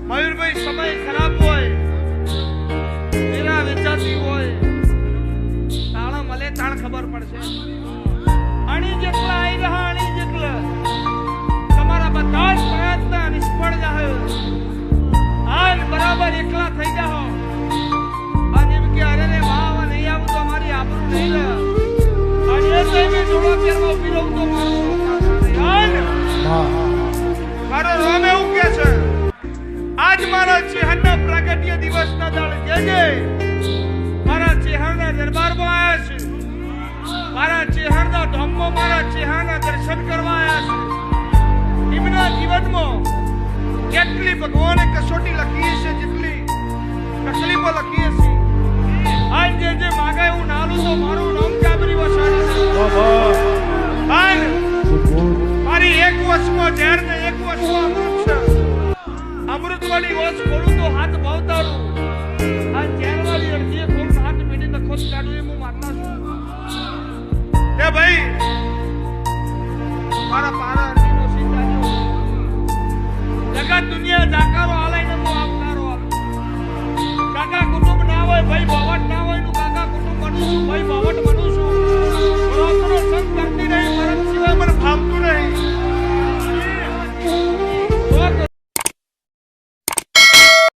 મયુરભાઈ સમય ખરાબ હોય, મેરા વેચાતી હોય, તાળા મળે તાણ ખબર પડશે. અણી જેટલા આવી રહ્યા, અણી જેટલા તમારા બધા જ પ્રયત્ન નિષ્ફળ જાય. આજ બરાબર એકલા થઈ જાઓ અને એમ કે અરે ને વાહ નહીં આવું તો મારી આબરૂ નહીં રહે. અને એ ટાઈમે જોડો પહેરવા ઉભી રહું તો મારો રોમ એવું કે છે, આજ મારા ચેહરના પ્રાગટ્ય દિવસના દાડે જે મારા ચેહરના દરબારમાં આવ્યા છે, મારા ચેહરના ધામમાં મારા ચેહરના દર્શન કરવા આવ્યા છે. એમના જીવનમાં કેટલી ભગવાને કસોટી લખી છે, જેટલી તકલીફો લખી છે. આજ જે માગે એવું નાલું તો મારું નામ ચાબરી વસાડે. મારી એક વર્ષમાં ઝેર ને એક વર્ષમાં અમૃત છે. અમૃત વાળી વર્ષ ખોલું તો હાથ ભાવતારું, આ ઝેર વાળી અડધી ખોલું હાથ મીડીને ખોદ કાઢું. એ હું માનતા છું એ ભાઈ મારા પારા અરજીનો સીધા જગત દુનિયા જાકારો